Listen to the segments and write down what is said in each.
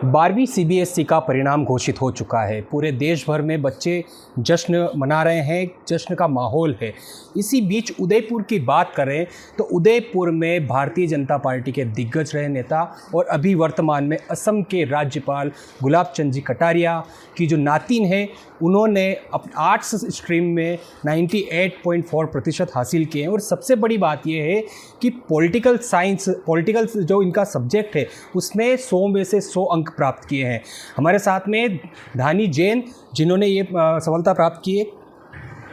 12वीं सीबीएसई का परिणाम घोषित हो चुका है। पूरे देश भर में बच्चे जश्न मना रहे हैं, जश्न का माहौल है। इसी बीच उदयपुर की बात करें तो उदयपुर में भारतीय जनता पार्टी के दिग्गज रहे नेता और अभी वर्तमान में असम के राज्यपाल गुलाब चंद जी कटारिया की जो नातिन है, उन्होंने आर्ट्स स्ट्रीम में 98.4% हासिल किए हैं। और सबसे बड़ी बात यह है कि पॉलिटिकल जो इनका सब्जेक्ट है उसमें 100 में से 100 अंक प्राप्त किए हैं। हमारे साथ में धानी जैन, जिन्होंने ये सफलता प्राप्त की है।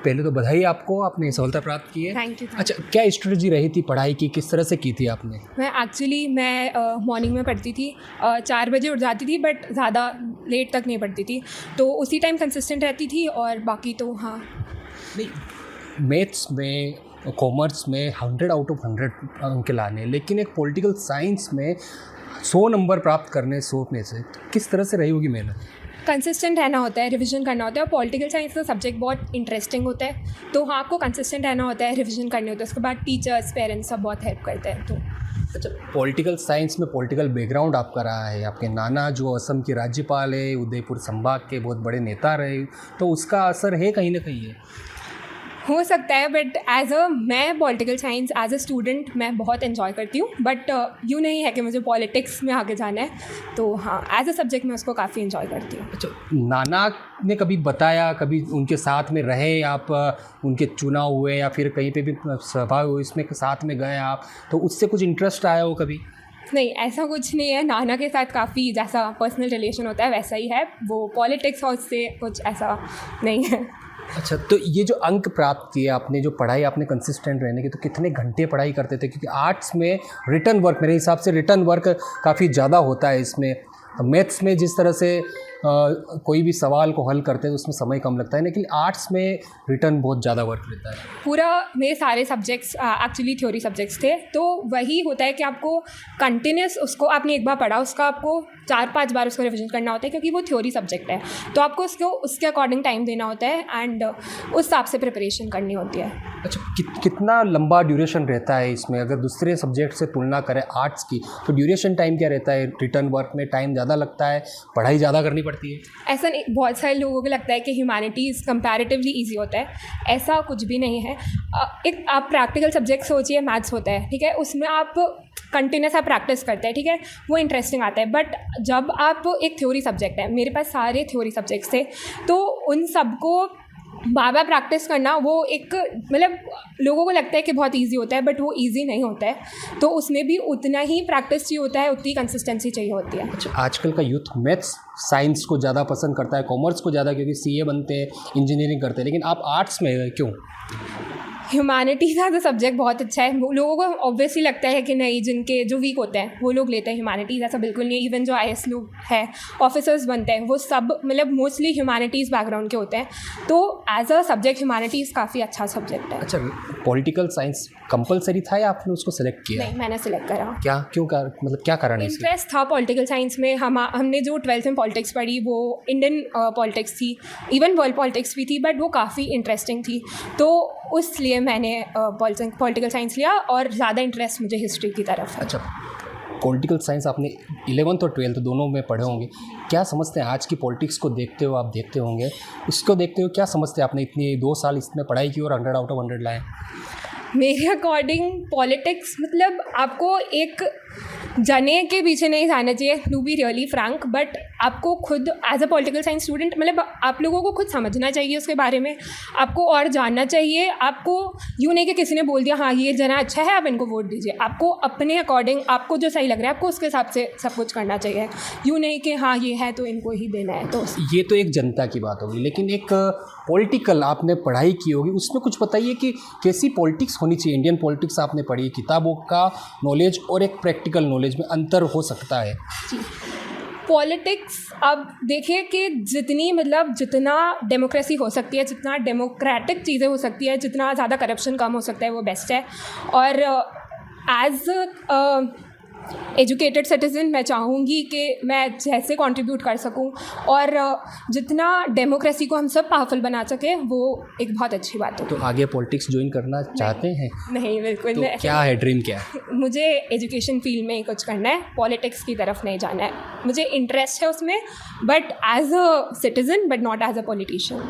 पहले तो बधाई आपको, आपने सफलता प्राप्त की है। Thank you. अच्छा, क्या स्ट्रेटजी रही थी पढ़ाई की, किस तरह से की थी आपने? मैं मॉर्निंग में पढ़ती थी, 4 बजे उठ जाती थी, बट ज़्यादा लेट तक नहीं पढ़ती थी, तो उसी टाइम कंसिस्टेंट रहती थी। और बाकी तो हाँ, नहीं, मैथ्स में, कॉमर्स में 100 आउट ऑफ 100 अंक लाने, लेकिन एक पॉलिटिकल साइंस में 100 नंबर प्राप्त करने 100 में से, किस तरह से रही होगी मेहनत? कंसिस्टेंट रहना होता है, रिवीजन करना होता है। और पॉलिटिकल साइंस का सब्जेक्ट बहुत इंटरेस्टिंग होता है, तो हाँ, आपको कंसिस्टेंट रहना होता है, रिवीजन करनी होती है। उसके बाद टीचर्स, पेरेंट्स सब बहुत हेल्प करते हैं। तो अच्छा, पॉलिटिकल साइंस में पॉलिटिकल बैकग्राउंड आपका रहा है, आपके नाना जो असम के राज्यपाल है, उदयपुर संभाग के बहुत बड़े नेता रहे, तो उसका असर है कहीं ना कहीं है? हो सकता है, बट मैं political science as a student मैं बहुत एंजॉय करती हूँ। बट यूँ नहीं है कि मुझे पॉलिटिक्स में आगे जाना है, तो हाँ, एज अ सब्जेक्ट मैं उसको काफ़ी एंजॉय करती हूँ। अच्छा, नाना ने कभी बताया, कभी उनके साथ में रहे आप, उनके चुनाव हुए या फिर कहीं पे भी सभा हुई इसमें साथ में गए आप, तो उससे कुछ इंटरेस्ट आया हो कभी? नहीं, ऐसा कुछ नहीं है। नाना के साथ काफ़ी जैसा पर्सनल रिलेशन होता है वैसा ही है वो। पॉलिटिक्स और उससे कुछ ऐसा नहीं है। अच्छा, तो ये जो अंक प्राप्त किए आपने, जो पढ़ाई आपने कंसिस्टेंट रहने की, तो कितने घंटे पढ़ाई करते थे? क्योंकि आर्ट्स में रिटन वर्क, मेरे हिसाब से रिटन वर्क काफ़ी ज़्यादा होता है इसमें। मैथ्स में जिस तरह से कोई भी सवाल को हल करते हैं तो उसमें समय कम लगता है, लेकिन आर्ट्स में रिटर्न बहुत ज़्यादा वर्क रहता है। पूरा मेरे सारे सब्जेक्ट्स एक्चुअली थ्योरी सब्जेक्ट्स थे, तो वही होता है कि आपको कंटिन्यूस उसको आपने एक बार पढ़ा, उसका आपको 4-5 बार उसको रिविजन करना होता है, क्योंकि वो थ्योरी सब्जेक्ट है। तो आपको उसको उसके अकॉर्डिंग टाइम देना होता है एंड उस हिसाब से प्रिपरेशन करनी होती है। अच्छा, कितना लंबा ड्यूरेशन रहता है इसमें? अगर दूसरे सब्जेक्ट से तुलना करें आर्ट्स की, तो ड्यूरेशन टाइम क्या रहता है? रिटर्न वर्क में टाइम ज़्यादा लगता है, पढ़ाई ज़्यादा करनी पड़ती है? ऐसा नहीं, बहुत सारे लोगों को लगता है कि ह्यूमैनिटीज़ कंपैरेटिवली इजी होता है, ऐसा कुछ भी नहीं है। एक आप प्रैक्टिकल सब्जेक्ट सोचिए, मैथ्स होता है, ठीक है, उसमें आप कंटिन्यूस आप प्रैक्टिस करते हैं, ठीक है, वो इंटरेस्टिंग आता है। बट जब आप एक थ्योरी सब्जेक्ट है, मेरे पास सारे थ्योरी सब्जेक्ट्स थे, तो उन सबको बार बार प्रैक्टिस करना, वो एक मतलब लोगों को लगता है कि बहुत इजी होता है, बट वो इजी नहीं होता है। तो उसमें भी उतना ही प्रैक्टिस चाहिए होता है, उतनी कंसिस्टेंसी चाहिए होती है। अच्छा, आजकल का यूथ मैथ्स साइंस को ज़्यादा पसंद करता है, कॉमर्स को ज़्यादा, क्योंकि सीए बनते हैं, इंजीनियरिंग करते हैं, लेकिन आप आर्ट्स में क्यों? ह्यूमैनिटीज़ का सब्जेक्ट बहुत अच्छा है। वो लोगों को ऑब्वियसली लगता है कि नहीं, जिनके जो वीक होते हैं वो लोग लेते हैं ह्यूमैनिटीज़, ऐसा बिल्कुल नहीं है। इवन जो आईएएस लोग हैं, ऑफिसर्स बनते हैं, वो सब मतलब मोस्टली ह्यूमैनिटीज़ बैकग्राउंड के होते हैं। तो एज अ सब्जेक्ट ह्यूमैनिटीज़ काफ़ी अच्छा सब्जेक्ट है। अच्छा, पॉलिटिकल साइंस कंपलसरी था या आपने उसको सेलेक्ट किया? नहीं, मैंने सेलेक्ट करा। क्या, क्यों, मतलब क्या कारण है? इंटरेस्ट था पॉलिटिकल साइंस में। हमने जो 12th में पॉलिटिक्स पढ़ी वो इंडियन पॉलिटिक्स थी, इवन वर्ल्ड पॉलिटिक्स भी थी, बट वो काफ़ी इंटरेस्टिंग थी, तो उसलिए मैंने पॉलिटिकल साइंस लिया और ज़्यादा इंटरेस्ट मुझे हिस्ट्री की तरफ है। अच्छा, पॉलिटिकल साइंस आपने 11th और 12th दोनों में पढ़े होंगे, क्या समझते हैं आज की पॉलिटिक्स को? देखते हो, आप देखते होंगे, उसको देखते हो क्या समझते हैं? आपने इतनी 2 साल इसमें पढ़ाई की और 100 आउट ऑफ 100 लाए। मेरे अकॉर्डिंग पॉलिटिक्स मतलब आपको एक जने के पीछे नहीं जाना चाहिए, to be really frank, but आपको खुद as a political science student मतलब आप लोगों को खुद समझना चाहिए उसके बारे में, आपको और जानना चाहिए। आपको यूँ नहीं कि किसी ने बोल दिया हाँ ये जना अच्छा है, आप इनको वोट दीजिए। आपको अपने अकॉर्डिंग आपको जो सही लग रहा है आपको उसके हिसाब से सब कुछ करना चाहिए। यूँ नहीं कि हाँ ये है तो इनको ही देना है। तो ये तो एक जनता की बात होगी, लेकिन एक पॉलिटिकल आपने पढ़ाई की होगी, उसमें कुछ बताइए कि कैसी पॉलिटिक्स होनी चाहिए। इंडियन पॉलिटिक्स आपने पढ़ी, किताबों का नॉलेज और एक प्रैक्टिकल नॉलेज में अंतर हो सकता है। जी, पॉलिटिक्स अब देखिए कि जितना डेमोक्रेसी हो सकती है, जितना डेमोक्रेटिक चीज़ें हो सकती है, जितना ज़्यादा करप्शन कम हो सकता है, वो बेस्ट है। और एज एजुकेटेड सिटीज़न मैं चाहूँगी कि मैं जैसे कंट्रीब्यूट कर सकूँ और जितना डेमोक्रेसी को हम सब पावरफुल बना सके वो एक बहुत अच्छी बात है। तो आगे पॉलिटिक्स ज्वाइन करना चाहते हैं? नहीं, बिल्कुल तो मैं क्या है, ड्रीम क्या है? मुझे एजुकेशन फील्ड में ही कुछ करना है, पॉलिटिक्स की तरफ नहीं जाना है। मुझे इंटरेस्ट है उसमें, but as a citizen, but not as a politician.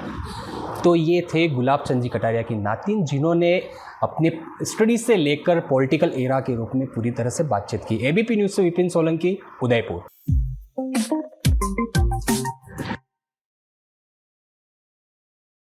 तो ये थे गुलाब चंद जी कटारिया की नातिन, जिन्होंने अपने स्टडीज से लेकर पॉलिटिकल एरा के रूप में पूरी तरह से बातचीत की। एबीपी न्यूज़ से विपिन सोलंकी, उदयपुर।